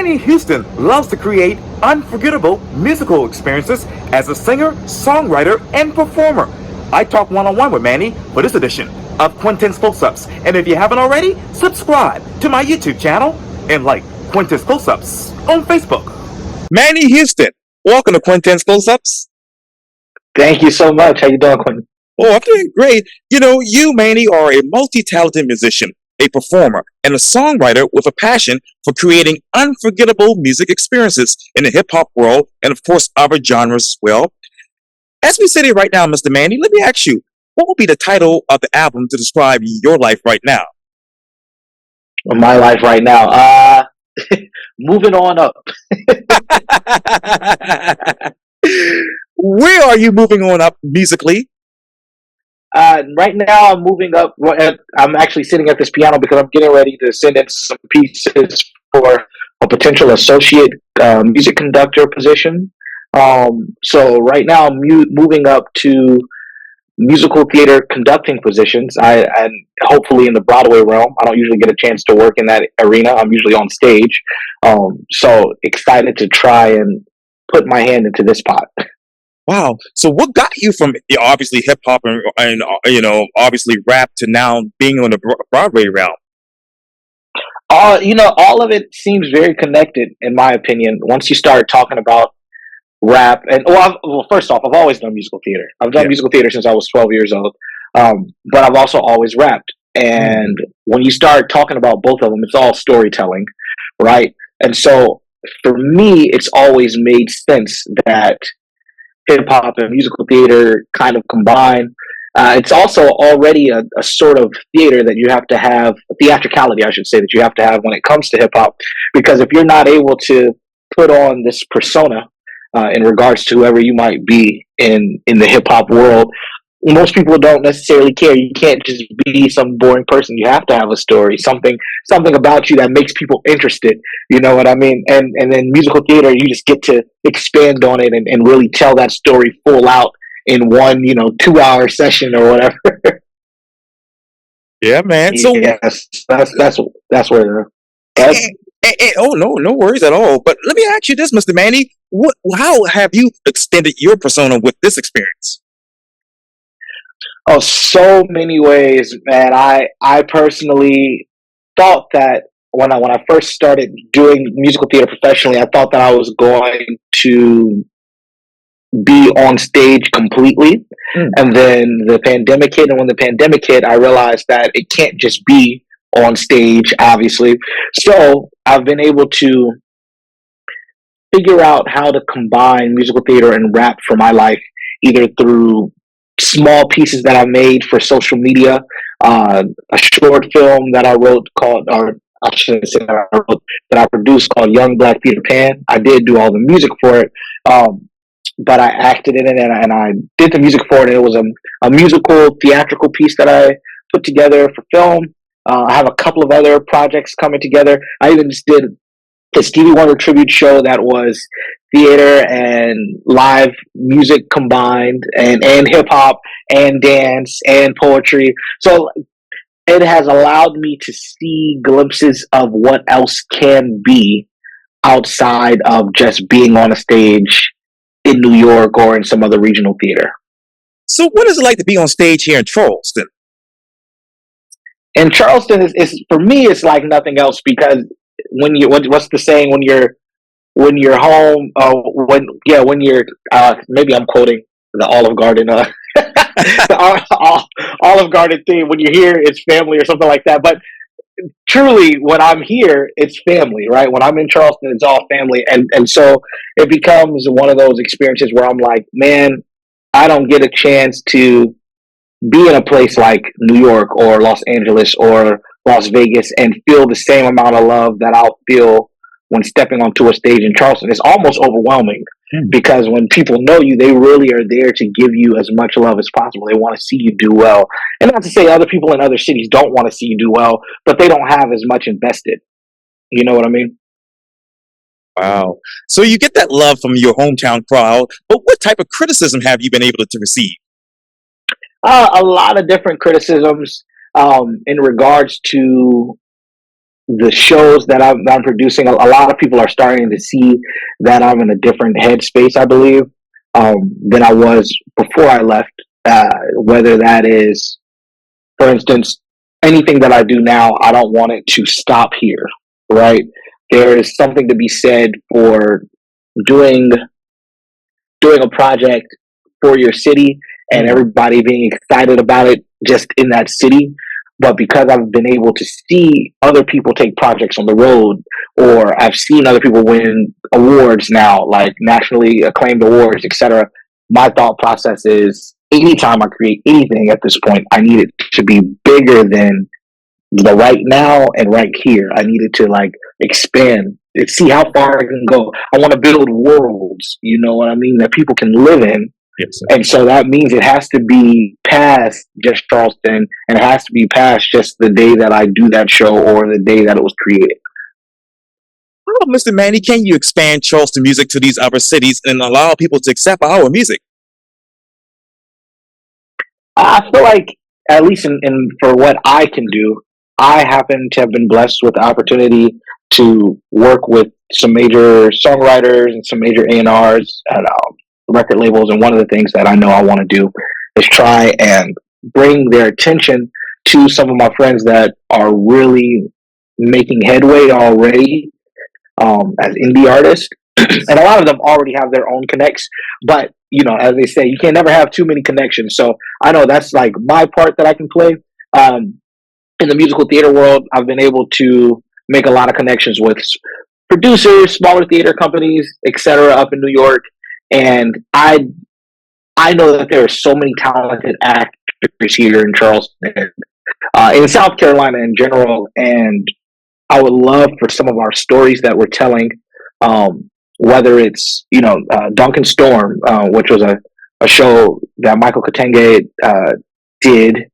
Manny Houston loves to create unforgettable musical experiences as a singer, songwriter, and performer. I talk one-on-one with Manny for this edition of Quintin's Close-Ups. And if you haven't already, subscribe to my YouTube channel and like Quintin's Close-Ups on Facebook. Manny Houston, welcome to Quintin's Close-Ups. Thank you so much. How you doing, Quintin? Oh, I'm doing great. You know, you, Manny, are a multi-talented musician, a performer, and a songwriter with a passion for creating unforgettable music experiences in the hip-hop world and, of course, other genres as well. As we sit here right now, Mr. Manny, let me ask you, what would be the title of the album to describe your life right now? My life right now? Moving on up. Where are you moving on up musically? Right now, I'm moving up. I'm actually sitting at this piano because I'm getting ready to send in some pieces for a potential associate music conductor position. So right now, I'm moving up to musical theater conducting positions. And hopefully in the Broadway realm. I don't usually get a chance to work in that arena. I'm usually on stage. So excited to try and put my hand into this pot. Wow. So what got you from obviously hip hop and obviously rap to now being on the Broadway realm? All of it seems very connected in my opinion. Once you start talking about rap and first off, I've always done musical theater. I've done musical theater since I was 12 years old. But I've also always rapped. And when you start talking about both of them, it's all storytelling, right? And so for me, it's always made sense that hip hop and musical theater kind of combine. It's also already a sort of theater that you have to have, theatricality, I should say, that you have to have when it comes to hip hop. Because if you're not able to put on this persona in regards to whoever you might be in the hip hop world, most people don't necessarily care. You can't just be some boring person. You have to have a story, something about you that makes people interested. You know what I mean? And then musical theater, you just get to expand on it and really tell that story full out in one, 2-hour session or whatever. Yeah, man. So yes, that's where. Oh no worries at all. But let me ask you this, Mr. Manny: how have you extended your persona with this experience? Oh, so many ways, man. I personally thought that when I first started doing musical theater professionally, I thought that I was going to be on stage completely. And then the pandemic hit, and when the pandemic hit, I realized that it can't just be on stage, obviously. So I've been able to figure out how to combine musical theater and rap for my life, either through small pieces that I made for social media, a short film that I wrote called, or I shouldn't say that I wrote, that I produced called Young Black Peter Pan. I did do all the music for it, but I acted in it and I did the music for it. And it was a musical theatrical piece that I put together for film. I have a couple of other projects coming together. I even just did a Stevie Wonder tribute show that was theater and live music combined, and hip hop and dance and poetry. So it has allowed me to see glimpses of what else can be outside of just being on a stage in New York or in some other regional theater. So what is it like to be on stage here in Charleston? And Charleston is for me, it's like nothing else, because what's the saying, when you're home, when you're maybe I'm quoting the Olive Garden the Olive Garden theme, when you're here it's family or something like that. But truly, when I'm here it's family, right? When I'm in Charleston it's all family, and so it becomes one of those experiences where I'm like, man, I don't get a chance to be in a place like New York or Los Angeles or Las Vegas and feel the same amount of love that I'll feel when stepping onto a stage in Charleston. It's almost overwhelming because when people know you, they really are there to give you as much love as possible. They want to see you do well. And not to say other people in other cities don't want to see you do well, but they don't have as much invested. You know what I mean? Wow. So you get that love from your hometown crowd, but what type of criticism have you been able to receive? A lot of different criticisms in regards to the shows that I'm producing, a lot of people are starting to see that I'm in a different headspace, I believe, than I was before I left. Whether that is, for instance, anything that I do now, I don't want it to stop here, right? There is something to be said for doing doing a project for your city and everybody being excited about it just in that city. But because I've been able to see other people take projects on the road, or I've seen other people win awards now, like nationally acclaimed awards, etc., my thought process is anytime I create anything at this point, I need it to be bigger than the right now and right here. I need it to like expand, see how far I can go. I want to build worlds, you know what I mean, that people can live in. Yes, sir. And so that means it has to be past just Charleston, and it has to be past just the day that I do that show or the day that it was created. Well, Mr. Manny, can you expand Charleston music to these other cities and allow people to accept our music? I feel like, at least in for what I can do, I happen to have been blessed with the opportunity to work with some major songwriters and some major A&Rs and record labels. And one of the things that I know I want to do is try and bring their attention to some of my friends that are really making headway already as indie artists. And a lot of them already have their own connects, but you know, as they say, you can never have too many connections. So I know that's like my part that I can play. In the musical theater world, I've been able to make a lot of connections with producers, smaller theater companies, etc., up in New York, and I know that there are so many talented actors here in Charleston, in South Carolina in general, and I would love for some of our stories that we're telling, whether it's Duncan Storm, which was a show that Michael Katenge did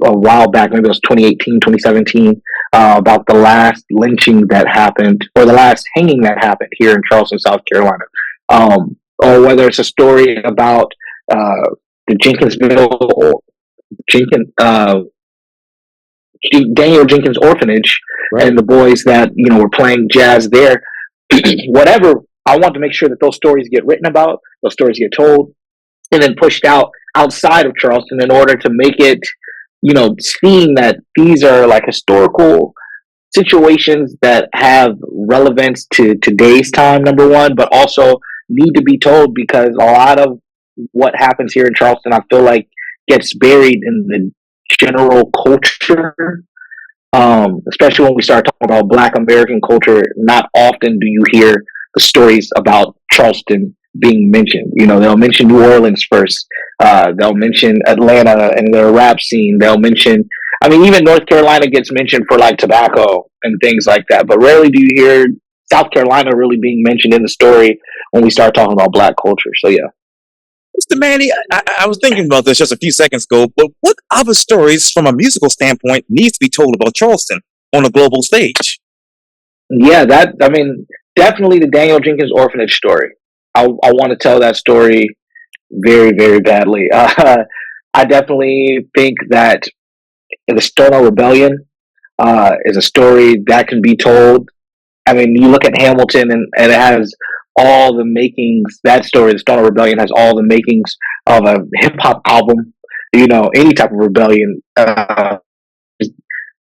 a while back, maybe it was 2018, 2017, about the last lynching that happened, or the last hanging that happened here in Charleston, South Carolina. Or whether it's a story about the Daniel Jenkins Orphanage, right, and the boys that were playing jazz there. Whatever, I want to make sure that those stories get written about, those stories get told, and then pushed out outside of Charleston in order to make it, seeing that these are like historical situations that have relevance to today's time, number one, but also need to be told because a lot of what happens here in Charleston, I feel like, gets buried in the general culture. Especially when we start talking about Black American culture, not often do you hear the stories about Charleston being mentioned. They'll mention New Orleans first. They'll mention Atlanta and their rap scene. They'll mention, even North Carolina gets mentioned for like tobacco and things like that. But rarely do you hear South Carolina really being mentioned in the story when we start talking about Black culture. So yeah. Mr. Manny, I was thinking about this just a few seconds ago, but what other stories from a musical standpoint needs to be told about Charleston on a global stage? Yeah, definitely the Daniel Jenkins Orphanage story. I want to tell that story very, very badly. I definitely think that the Stono Rebellion is a story that can be told. You look at Hamilton and it has all the makings. That story, the Stoner Rebellion, has all the makings of a hip hop album. Any type of rebellion.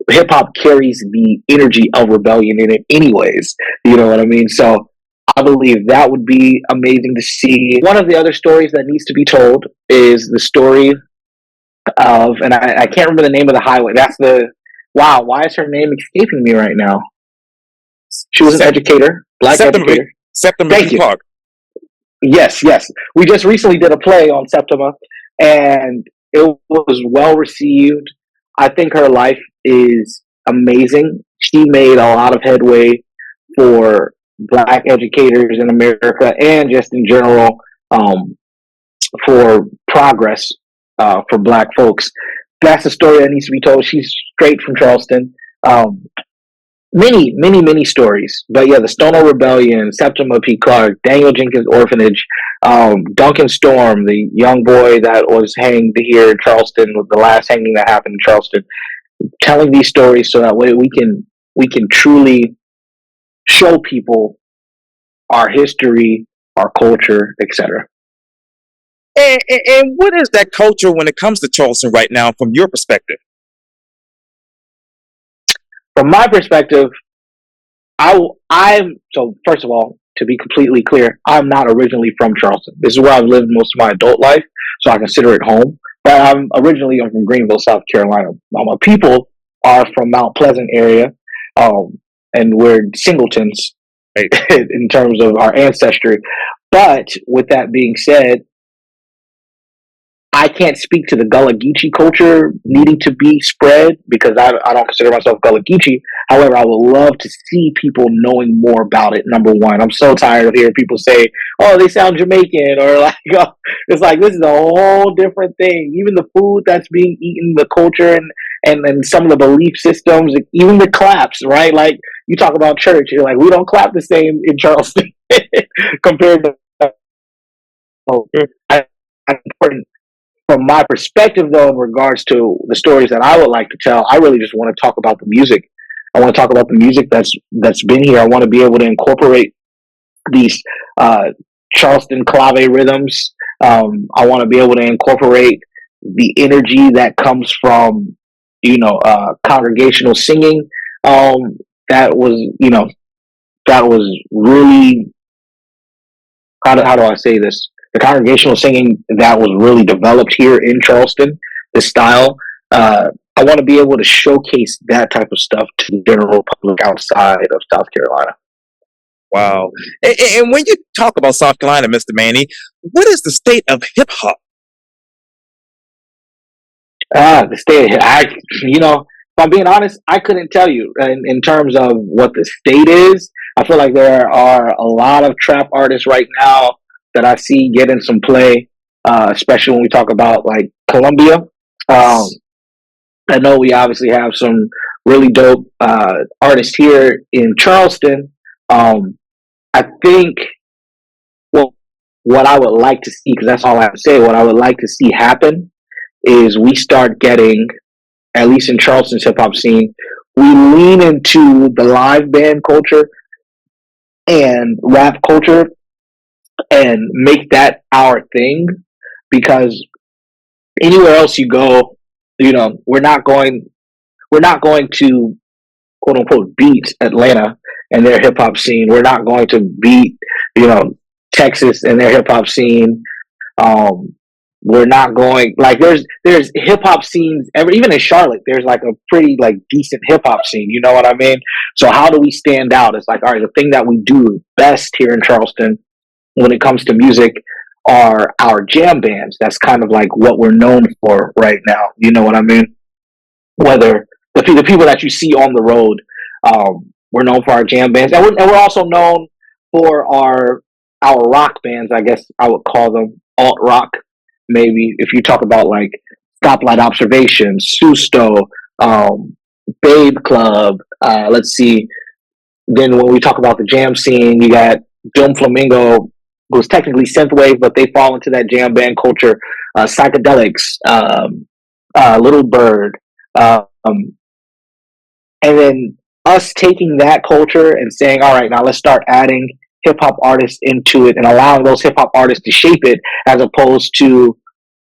Hip hop carries the energy of rebellion in it, anyways. You know what I mean? So I believe that would be amazing to see. One of the other stories that needs to be told is the story of, and I can't remember the name of the highway. Wow, why is her name escaping me right now? She was an educator, Black educator. Septima Park. Yes. We just recently did a play on Septima, and it was well received. I think her life is amazing. She made a lot of headway for Black educators in America and just in general for progress for Black folks. That's a story that needs to be told. She's straight from Charleston. Many stories. But yeah, the Stono Rebellion, Septima P. Clark, Daniel Jenkins Orphanage, Duncan Storm, the young boy that was hanged here in Charleston, the last hanging that happened in Charleston. Telling these stories so that way we can we can truly show people our history, our culture, etc. And what is that culture when it comes to Charleston right now, from your perspective? From my perspective, I'm so first of all, to be completely clear, I'm not originally from Charleston. This is where I've lived most of my adult life, so I consider it home. But I'm from Greenville, South Carolina. My people are from Mount Pleasant area, um, and we're singletons in terms of our ancestry. But with that being said, I can't speak to the Gullah Geechee culture needing to be spread because I don't consider myself Gullah Geechee. However, I would love to see people knowing more about it. Number one, I'm so tired of hearing people say, "Oh, they sound Jamaican," or like, oh, it's like this is a whole different thing. Even the food that's being eaten, the culture, and some of the belief systems, even the claps, right? Like you talk about church, you're like, we don't clap the same in Charleston compared to. Oh, I, important from my perspective, though, in regards to the stories that I would like to tell, I really just want to talk about the music. I want to talk about the music that's been here. I want to be able to incorporate these Charleston clave rhythms. I want to be able to incorporate the energy that comes from congregational singing. That was that was really how do I say this? The congregational singing that was really developed here in Charleston, the style. I want to be able to showcase that type of stuff to the general public outside of South Carolina. Wow. And when you talk about South Carolina, Mr. Manny, what is the state of hip hop? The state, if I'm being honest, I couldn't tell you in terms of what the state is. I feel like there are a lot of trap artists right now that I see getting some play, especially when we talk about like Columbia. I know we obviously have some really dope artists here in Charleston. I think well, what I would like to see, because that's all I have to say, what I would like to see happen is we start getting, at least in Charleston's hip hop scene, we lean into the live band culture and rap culture and make that our thing, because anywhere else you go, we're not going to quote unquote beat Atlanta and their hip hop scene. We're not going to beat, Texas and their hip hop scene. We're not going like there's hip hop scenes even in Charlotte. There's like a pretty like decent hip hop scene. You know what I mean? So how do we stand out? It's like, all right, the thing that we do best here in Charleston when it comes to music are our jam bands. That's kind of like what we're known for right now. You know what I mean? Whether the people that you see on the road, we're known for our jam bands, and we're also known for our rock bands. I guess I would call them alt rock. Maybe if you talk about like Stoplight Observation, Susto, Babe Club. Let's see. Then when we talk about the jam scene, you got Dome Flamingo, who's technically synthwave, but they fall into that jam band culture. Psychedelics, Little Bird, and then us taking that culture and saying, all right, now let's start adding hip hop artists into it and allowing those hip hop artists to shape it, as opposed to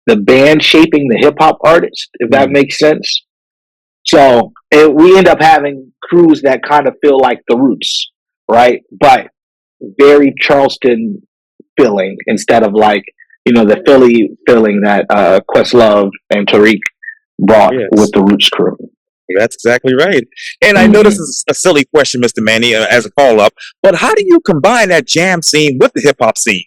the band shaping the hip hop artist, if that makes sense. So we end up having crews that kind of feel like the Roots, right? But very Charleston feeling instead of like, the Philly feeling that Questlove and Tariq brought with the Roots crew. That's exactly right. And I know this is a silly question, Mr. Manny, as a follow-up, but how do you combine that jam scene with the hip-hop scene?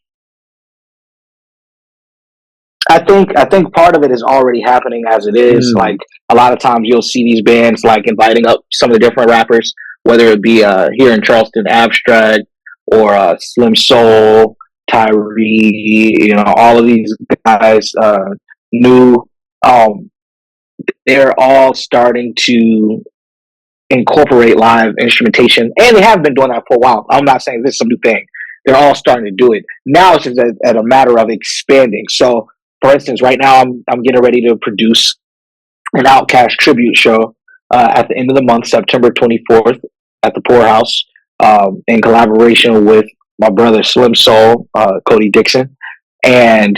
I think part of it is already happening as it is. Like a lot of times you'll see these bands like inviting up some of the different rappers, whether it be here in Charleston, Abstract or Slim Soul, Tyree, all of these guys, new. They're all starting to incorporate live instrumentation, and they have been doing that for a while. I'm not saying this is some new thing. They're all starting to do it. Now it's just a matter of expanding. So, for instance, right now I'm getting ready to produce an Outkast tribute show at the end of the month, September 24th, at the Poorhouse, in collaboration with my brother Slim Soul, Cody Dixon, and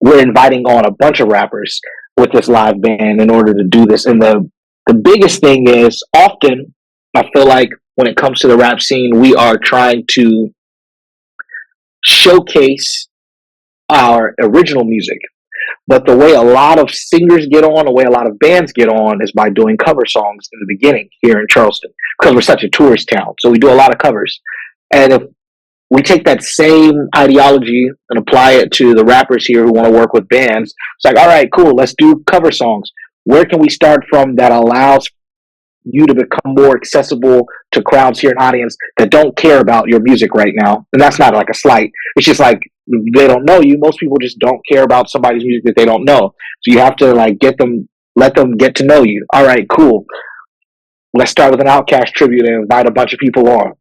we're inviting on a bunch of rappers with this live band in order to do this. And the biggest thing is, often I feel like when it comes to the rap scene, we are trying to showcase our original music. But the way a lot of singers get on, the way a lot of bands get on, is by doing cover songs in the beginning here in Charleston, because we're such a tourist town. So we do a lot of covers. And if we take that same ideology and apply it to the rappers here who want to work with bands, it's like, all right, cool, let's do cover songs. Where can we start from that allows you to become more accessible to crowds here in audience that don't care about your music right now? And that's not like a slight. It's just like, they don't know you. Most people just don't care about somebody's music that they don't know. So you have to like let them get to know you. All right, cool. Let's start with an Outkast tribute and invite a bunch of people on,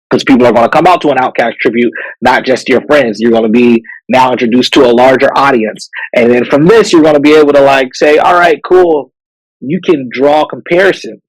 because people are going to come out to an Outkast tribute, not just your friends. You're going to be now introduced to a larger audience. And then from this, you're going to be able to like say, all right, cool. You can draw comparisons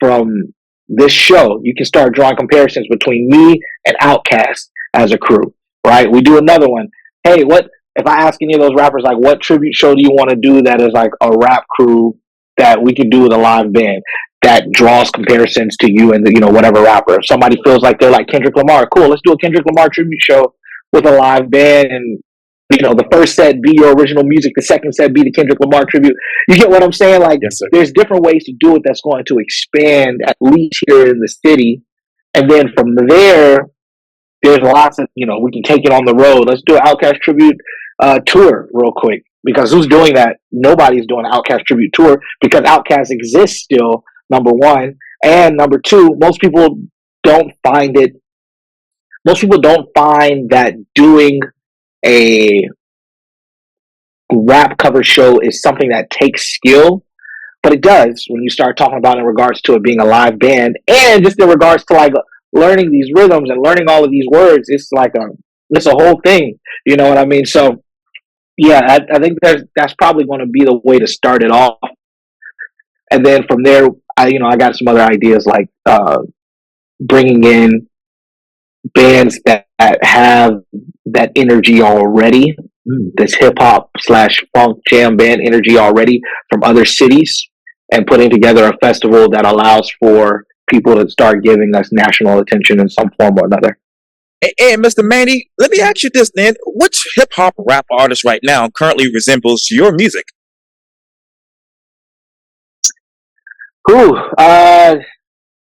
from this show. You can start drawing comparisons between me and Outkast as a crew, right? We do another one. Hey, what if I ask any of those rappers, like, what tribute show do you want to do that is like a rap crew that we can do with a live band that draws comparisons to you and, whatever rapper? If somebody feels like they're like Kendrick Lamar, cool, let's do a Kendrick Lamar tribute show with a live band, and the first set be your original music, the second set be the Kendrick Lamar tribute. You get what I'm saying? Like, Yes, sir. There's different ways to do it that's going to expand, at least here in the city. And then from there, there's lots of, we can take it on the road. Let's do an Outkast tribute tour real quick. Because who's doing that? Nobody's doing an Outkast tribute tour, because Outkast exists still, number one. And number two, most people don't find that doing a rap cover show is something that takes skill, but it does when you start talking about in regards to it being a live band, and just in regards to like learning these rhythms and learning all of these words. It's like it's a whole thing. You know what I mean? So yeah, I think that's probably going to be the way to start it off, and then from there, I got some other ideas like bringing in bands that have that energy already, this hip hop / funk jam band energy already from other cities, and putting together a festival that allows for people to start giving us national attention in some form or another. Hey, Mr. Manny, let me ask you this then. Which hip hop rap artist right now currently resembles your music? Ooh,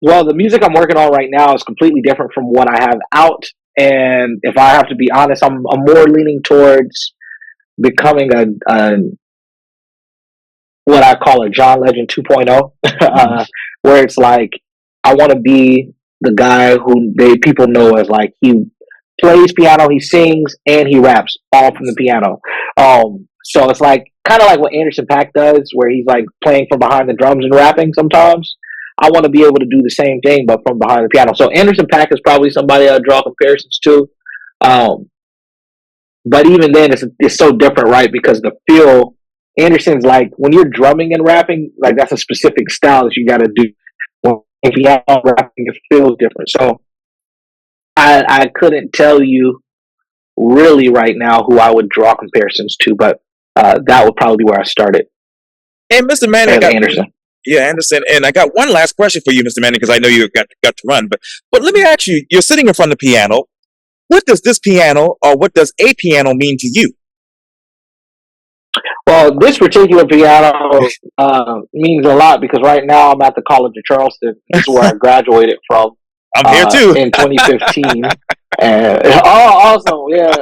well, the music I'm working on right now is completely different from what I have out. And if I have to be honest, I'm more leaning towards becoming a what I call a John Legend 2.0, where it's like I want to be the guy who people know as like he plays piano, he sings, and he raps all from the piano. So it's like kind of like what Anderson .Paak does, where he's like playing from behind the drums and rapping sometimes. I want to be able to do the same thing, but from behind the piano. So Anderson .Paak is probably somebody I draw comparisons to. But even then, it's so different, right? Because the feel, Anderson's like, when you're drumming and rapping, like that's a specific style that you got to do. When piano rapping, it feels different. So I couldn't tell you really right now who I would draw comparisons to, but that would probably be where I started. Hey, Mr. Manny, Anderson. Yeah, Anderson. And I got one last question for you, Mr. Manny, because I know you've got to run. But let me ask you, you're sitting in front of the piano. What does this piano, or what does a piano mean to you? Well, this particular piano means a lot, because right now I'm at the College of Charleston. This is where I graduated from. I'm here too. In 2015. Awesome. Yeah.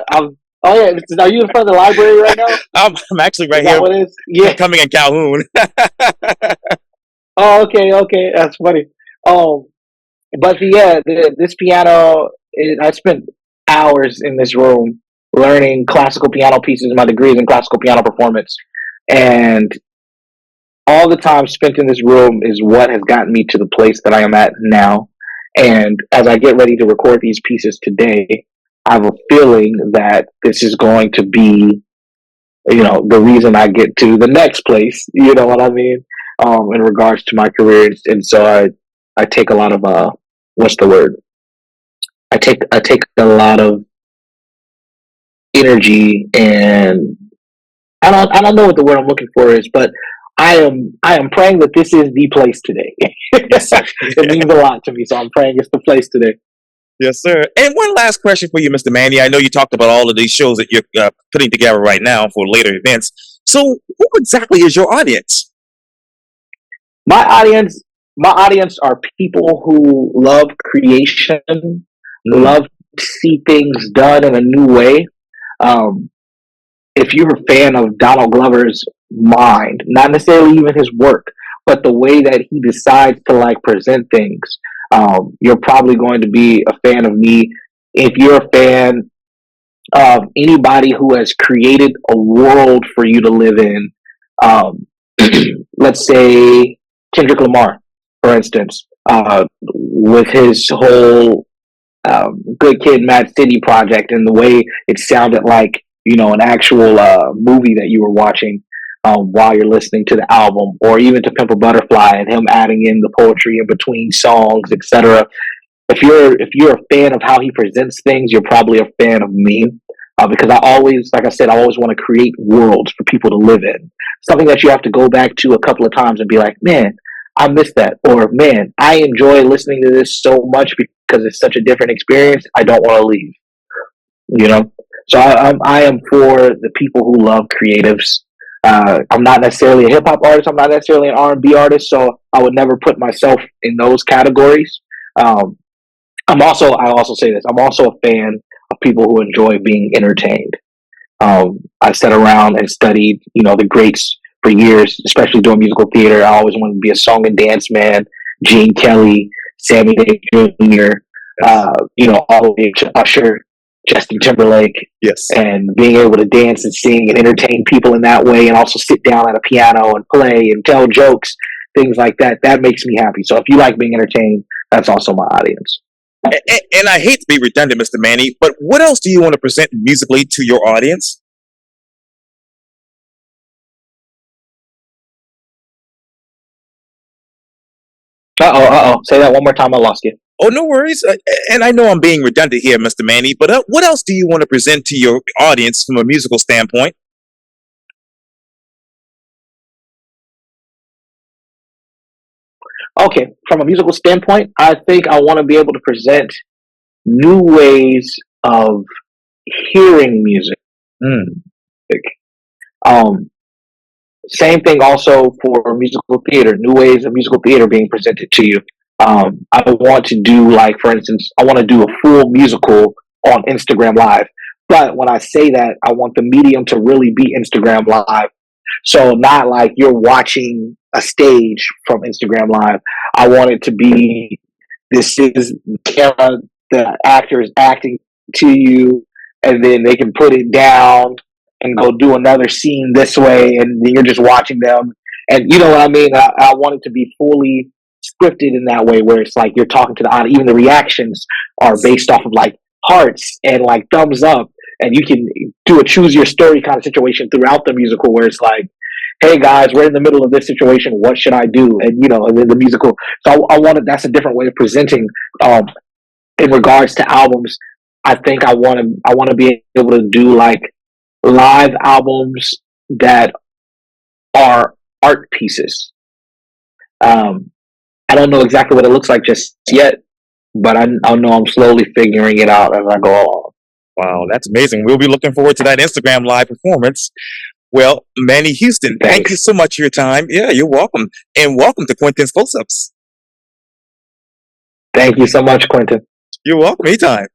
Are you in front of the library right now? I'm actually right is that here. What it is? Yeah. Coming in Calhoun. Oh, okay. That's funny. But yeah, this piano, I spent hours in this room learning classical piano pieces. My degree is in classical piano performance, and all the time spent in this room is what has gotten me to the place that I am at now. And as I get ready to record these pieces today, I have a feeling that this is going to be, the reason I get to the next place. You know what I mean? in regards to my career, and so I take a lot of what's the word? I take a lot of energy, and I don't know what the word I'm looking for is, but I am praying that this is the place today. Yes, sir. It means a lot to me, so I'm praying it's the place today. Yes, sir. And one last question for you, Mr. Manny. I know you talked about all of these shows that you're putting together right now for later events. So, who exactly is your audience? My audience, my audience are people who love creation, Mm, love to see things done in a new way. Um, if you're a fan of Donald Glover's mind, not necessarily even his work, but the way that he decides to like present things, you're probably going to be a fan of me. If you're a fan of anybody who has created a world for you to live in, um, let's say Kendrick Lamar, for instance, with his whole Good Kid, Mad City project and the way it sounded like, an actual movie that you were watching while you're listening to the album, or even to Pimp a Butterfly and him adding in the poetry in between songs, etc. If you're a fan of how he presents things, you're probably a fan of me. Because I always, like I said, I always want to create worlds for people to live in. Something that you have to go back to a couple of times and be like, man, I missed that. Or, man, I enjoy listening to this so much because it's such a different experience. I don't want to leave, you know? So I am for the people who love creatives. I'm not necessarily a hip hop artist. I'm not necessarily an R&B artist. So I would never put myself in those categories. Um, I also say this, I'm also a fan of people who enjoy being entertained. I sat around and studied, the greats for years, especially doing musical theater. I always wanted to be a song and dance man. Gene Kelly, Sammy Davis Jr., yes. all the way to Usher, Justin Timberlake, Yes. and being able to dance and sing and entertain people in that way, and also sit down at a piano and play and tell jokes, things like that. That makes me happy. So if you like being entertained, that's also my audience. And I hate to be redundant, Mr. Manny, but what else do you want to present musically to your audience? Say that one more time. I lost you. Oh, no worries. And I know I'm being redundant here, Mr. Manny, but what else do you want to present to your audience from a musical standpoint? Okay, from a musical standpoint, I think I want to be able to present new ways of hearing music. Mm, Um, Same thing also for musical theater, new ways of musical theater being presented to you. I want to do, like, for instance, I want to do a full musical on Instagram Live. But when I say that, I want the medium to really be Instagram Live. So not like you're watching a stage from Instagram Live. I want it to be, this is the camera, the actor is acting to you, and then they can put it down and go do another scene this way, and then you're just watching them. And you know what I mean? I want it to be fully scripted in that way, where it's like you're talking to the audience. Even the reactions are based off of like hearts and like thumbs up, and you can do a choose your story kind of situation throughout the musical, where it's like, hey guys, we're in the middle of this situation. What should I do? And and then the musical. So I wanted, that's a different way of presenting. In regards to albums, I think I want to be able to do like live albums that are art pieces. Um, I don't know exactly what it looks like just yet, but I know I'm slowly figuring it out as I go along. wow, that's amazing. We'll be looking forward to that Instagram live performance. Well, Manny Houston, thank you Thanks. so much for your time. Yeah, you're welcome. And welcome to Quintin's Close Ups. Thank you so much, Quintin. You're welcome anytime.